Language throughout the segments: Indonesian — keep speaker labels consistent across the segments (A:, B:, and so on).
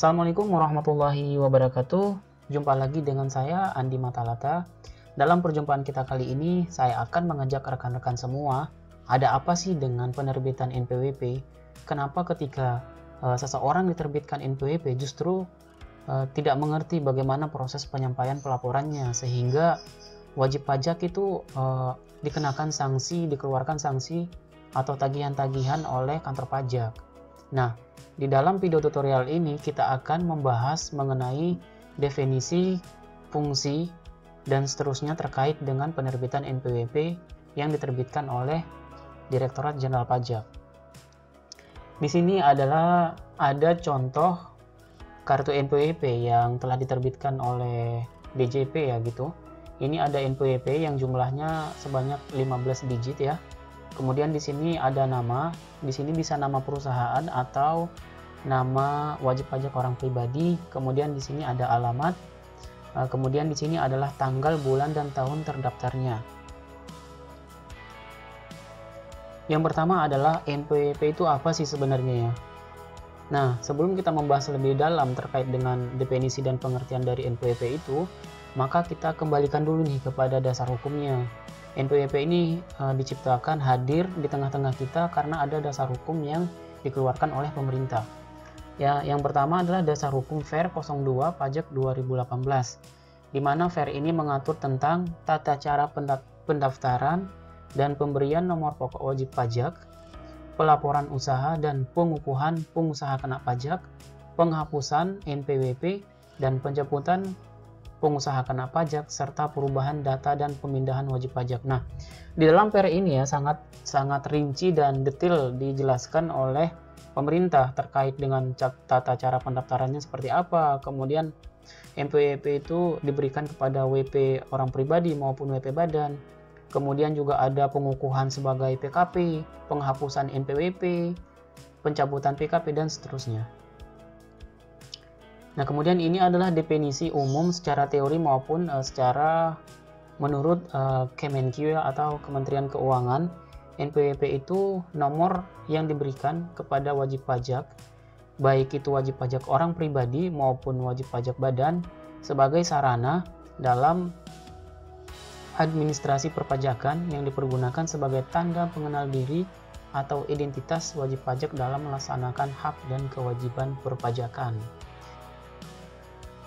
A: Assalamualaikum warahmatullahi wabarakatuh. Jumpa lagi dengan saya Andi Matalata. Dalam perjumpaan kita kali ini, saya akan mengajak rekan-rekan semua, ada apa sih dengan penerbitan NPWP? Kenapa ketika seseorang diterbitkan NPWP justru tidak mengerti bagaimana proses penyampaian pelaporannya, sehingga wajib pajak itu dikenakan sanksi, dikeluarkan sanksi atau tagihan-tagihan oleh kantor pajak. Nah, di dalam video tutorial ini kita akan membahas mengenai definisi, fungsi, dan seterusnya terkait dengan penerbitan NPWP yang diterbitkan oleh Direktorat Jenderal Pajak. Di sini ada contoh kartu NPWP yang telah diterbitkan oleh DJP ya gitu. Ini ada NPWP yang jumlahnya sebanyak 15 digit ya. Kemudian di sini ada nama, di sini bisa nama perusahaan atau nama wajib pajak orang pribadi. Kemudian di sini ada alamat. Kemudian di sini adalah tanggal, bulan, dan tahun terdaftarnya. Yang pertama adalah NPWP itu apa sih sebenarnya ya? Nah, sebelum kita membahas lebih dalam terkait dengan definisi dan pengertian dari NPWP itu, maka kita kembalikan dulu nih kepada dasar hukumnya. NPWP ini diciptakan hadir di tengah-tengah kita karena ada dasar hukum yang dikeluarkan oleh pemerintah. Ya, yang pertama adalah dasar hukum FER 02 Pajak 2018, di mana FER ini mengatur tentang tata cara pendaftaran dan pemberian nomor pokok wajib pajak, pelaporan usaha dan pengukuhan pengusaha kena pajak, penghapusan NPWP dan pencabutan pengusaha kena pajak, serta perubahan data dan pemindahan wajib pajak. Nah, di dalam FER ini ya sangat rinci dan detail dijelaskan oleh pemerintah terkait dengan tata cara pendaftarannya seperti apa. Kemudian NPWP itu diberikan kepada WP orang pribadi maupun WP badan. Kemudian juga ada pengukuhan sebagai PKP, penghapusan NPWP, pencabutan PKP, dan seterusnya. Nah, kemudian ini adalah definisi umum secara teori maupun secara menurut Kemenkyu atau Kementerian Keuangan. NPWP itu nomor yang diberikan kepada wajib pajak, baik itu wajib pajak orang pribadi maupun wajib pajak badan, sebagai sarana dalam administrasi perpajakan yang dipergunakan sebagai tanda pengenal diri atau identitas wajib pajak dalam melaksanakan hak dan kewajiban perpajakan.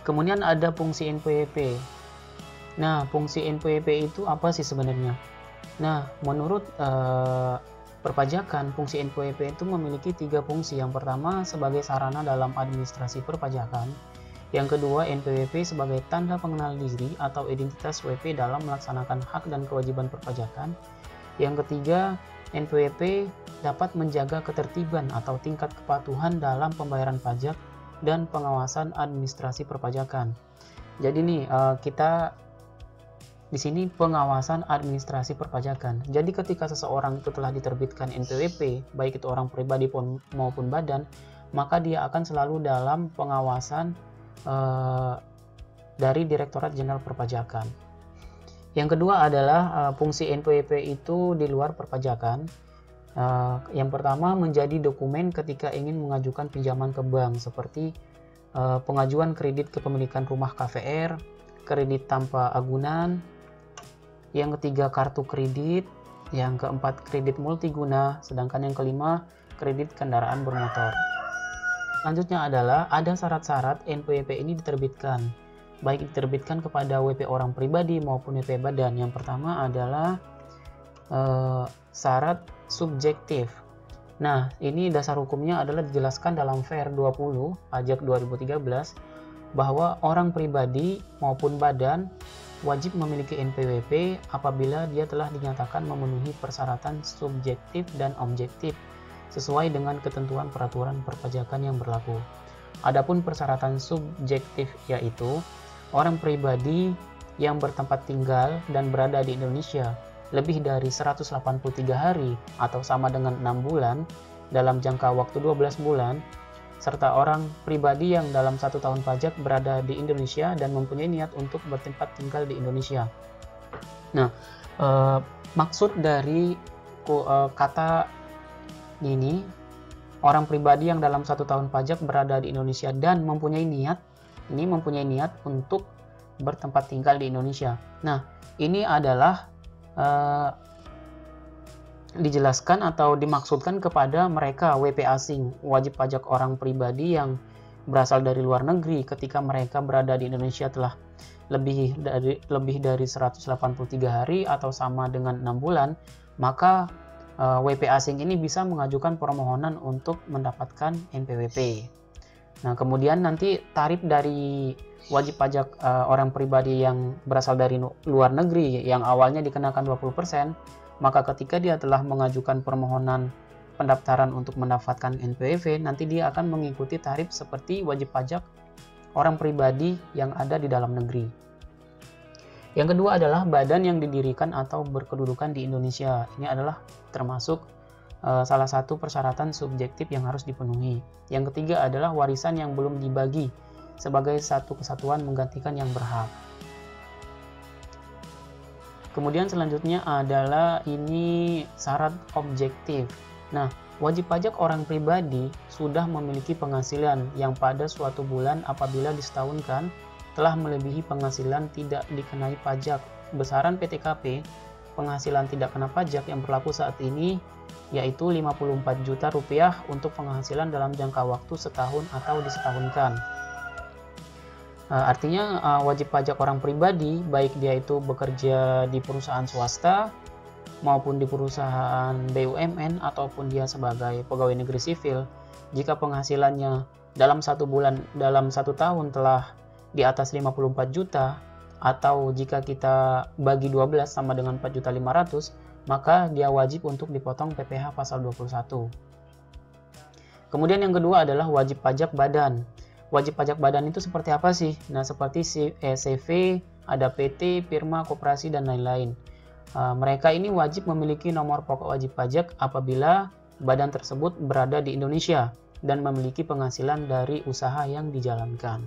A: Kemudian ada fungsi NPWP. Nah, fungsi NPWP itu apa sih sebenarnya? Nah, menurut perpajakan, fungsi NPWP itu memiliki 3 fungsi. Yang pertama, sebagai sarana dalam administrasi perpajakan. Yang kedua, NPWP sebagai tanda pengenal diri atau identitas WP dalam melaksanakan hak dan kewajiban perpajakan. Yang ketiga, NPWP dapat menjaga ketertiban atau tingkat kepatuhan dalam pembayaran pajak dan pengawasan administrasi perpajakan. Jadi nih kita di sini pengawasan administrasi perpajakan. Jadi ketika seseorang itu telah diterbitkan NPWP, baik itu orang pribadi maupun badan, maka dia akan selalu dalam pengawasan dari Direktorat Jenderal Perpajakan. Yang kedua adalah fungsi NPWP itu di luar perpajakan. Yang pertama, menjadi dokumen ketika ingin mengajukan pinjaman ke bank, seperti pengajuan kredit kepemilikan rumah KVR, kredit tanpa agunan. Yang ketiga, kartu kredit. Yang keempat, kredit multiguna. Sedangkan yang kelima, kredit kendaraan bermotor. Selanjutnya adalah ada syarat-syarat NPWP ini diterbitkan, baik diterbitkan kepada WP orang pribadi maupun WP badan. Yang pertama adalah syarat subjektif. Nah, ini dasar hukumnya adalah dijelaskan dalam FER 20 Pajak 2013 bahwa orang pribadi maupun badan wajib memiliki NPWP apabila dia telah dinyatakan memenuhi persyaratan subjektif dan objektif sesuai dengan ketentuan peraturan perpajakan yang berlaku. Adapun persyaratan subjektif yaitu orang pribadi yang bertempat tinggal dan berada di Indonesia lebih dari 183 hari atau sama dengan 6 bulan dalam jangka waktu 12 bulan, serta orang pribadi yang dalam 1 tahun pajak berada di Indonesia dan mempunyai niat untuk bertempat tinggal di Indonesia. Nah, maksud dari kata ini orang pribadi yang dalam 1 tahun pajak berada di Indonesia dan mempunyai niat untuk bertempat tinggal di Indonesia. Nah, ini adalah dijelaskan atau dimaksudkan kepada mereka WP asing, wajib pajak orang pribadi yang berasal dari luar negeri ketika mereka berada di Indonesia telah lebih dari 183 hari atau sama dengan 6 bulan, maka WP asing ini bisa mengajukan permohonan untuk mendapatkan NPWP. Nah, kemudian nanti tarif dari wajib pajak orang pribadi yang berasal dari luar negeri yang awalnya dikenakan 20%, maka ketika dia telah mengajukan permohonan pendaftaran untuk mendapatkan NPWP, nanti dia akan mengikuti tarif seperti wajib pajak orang pribadi yang ada di dalam negeri. Yang kedua adalah badan yang didirikan atau berkedudukan di Indonesia. Ini adalah termasuk salah satu persyaratan subjektif yang harus dipenuhi. Yang ketiga adalah warisan yang belum dibagi sebagai satu kesatuan menggantikan yang berhak. Kemudian selanjutnya adalah ini syarat objektif. Nah, wajib pajak orang pribadi sudah memiliki penghasilan yang pada suatu bulan apabila disetahunkan telah melebihi penghasilan tidak dikenai pajak. Besaran PTKP penghasilan tidak kena pajak yang berlaku saat ini yaitu 54 juta rupiah untuk penghasilan dalam jangka waktu setahun atau disetahunkan. Artinya wajib pajak orang pribadi, baik dia itu bekerja di perusahaan swasta maupun di perusahaan BUMN ataupun dia sebagai pegawai negeri sipil, jika penghasilannya dalam 1 bulan, dalam 1 tahun telah di atas 54 juta, atau jika kita bagi 12 sama dengan 4.500.000, maka dia wajib untuk dipotong PPh pasal 21. Kemudian yang kedua adalah wajib pajak badan. Wajib pajak badan itu seperti apa sih? Nah, seperti CV, ada PT, firma, koperasi, dan lain-lain. Mereka ini wajib memiliki nomor pokok wajib pajak apabila badan tersebut berada di Indonesia dan memiliki penghasilan dari usaha yang dijalankan.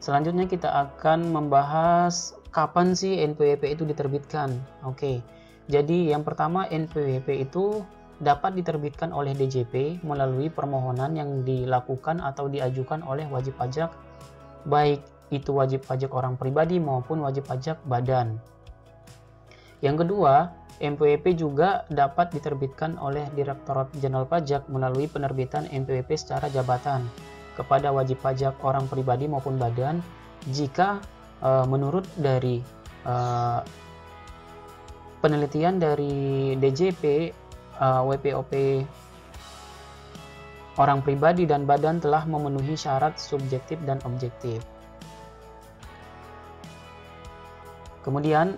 A: Selanjutnya kita akan membahas kapan sih NPWP itu diterbitkan. Oke, jadi yang pertama NPWP itu dapat diterbitkan oleh DJP melalui permohonan yang dilakukan atau diajukan oleh wajib pajak, baik itu wajib pajak orang pribadi maupun wajib pajak badan. Yang kedua, NPWP juga dapat diterbitkan oleh Direktorat Jenderal Pajak melalui penerbitan NPWP secara jabatan kepada wajib pajak orang pribadi maupun badan jika menurut dari penelitian dari DJP, WPOP orang pribadi dan badan telah memenuhi syarat subjektif dan objektif. Kemudian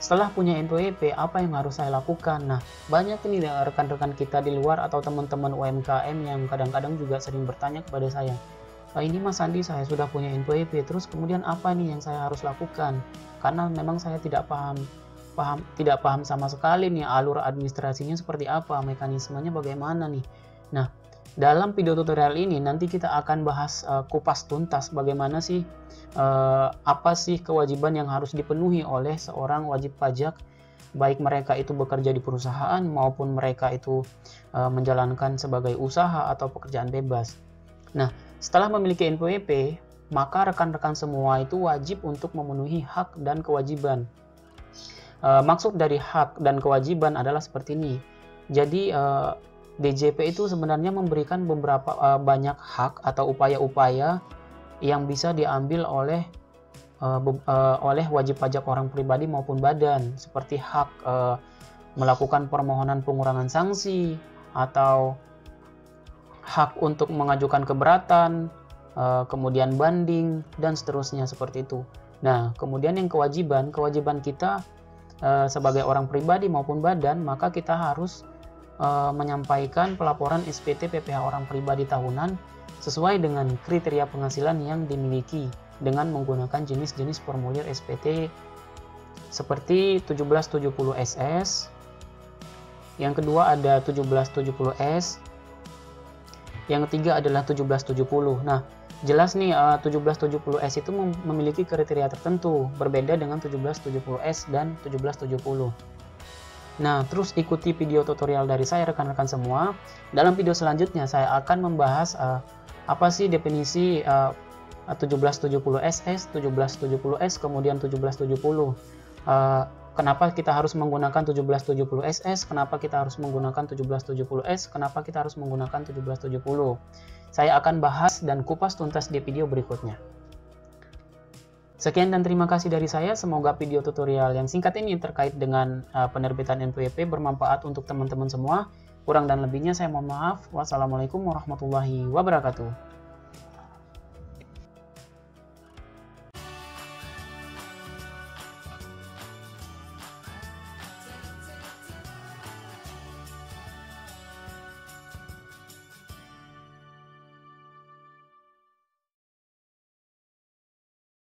A: setelah punya NPWP, apa yang harus saya lakukan? Nah, banyak ini rekan-rekan kita di luar atau teman-teman UMKM yang kadang-kadang juga sering bertanya kepada saya, ini Mas Andi, saya sudah punya NPWP, terus kemudian apa nih yang saya harus lakukan? Karena memang saya tidak paham sama sekali nih alur administrasinya seperti apa, mekanismenya bagaimana nih. Nah, dalam video tutorial ini nanti kita akan bahas kupas tuntas bagaimana sih apa sih kewajiban yang harus dipenuhi oleh seorang wajib pajak, baik mereka itu bekerja di perusahaan maupun mereka itu menjalankan sebagai usaha atau pekerjaan bebas. Nah, setelah memiliki NPWP, maka rekan-rekan semua itu wajib untuk memenuhi hak dan kewajiban. Maksud dari hak dan kewajiban adalah seperti ini. Jadi DJP itu sebenarnya memberikan beberapa banyak hak atau upaya-upaya yang bisa diambil oleh wajib pajak orang pribadi maupun badan, seperti hak melakukan permohonan pengurangan sanksi atau hak untuk mengajukan keberatan, kemudian banding dan seterusnya seperti itu. Nah, kemudian yang kewajiban kita sebagai orang pribadi maupun badan, maka kita harus menyampaikan pelaporan SPT PPh orang pribadi tahunan sesuai dengan kriteria penghasilan yang dimiliki dengan menggunakan jenis-jenis formulir SPT seperti 1770 SS. Yang kedua ada 1770 S. Yang ketiga adalah 1770. Nah, jelas nih 1770 S itu memiliki kriteria tertentu berbeda dengan 1770 S dan 1770. Nah, terus ikuti video tutorial dari saya rekan-rekan semua. Dalam video selanjutnya saya akan membahas apa sih definisi 1770SS, 1770S, kemudian 1770. Kenapa kita harus menggunakan 1770SS, kenapa kita harus menggunakan 1770S, kenapa kita harus menggunakan 1770. Saya akan bahas dan kupas tuntas di video berikutnya. Sekian dan terima kasih dari saya. Semoga video tutorial yang singkat ini terkait dengan penerbitan NPWP bermanfaat untuk teman-teman semua. Kurang dan lebihnya saya mohon maaf. Wassalamualaikum warahmatullahi wabarakatuh.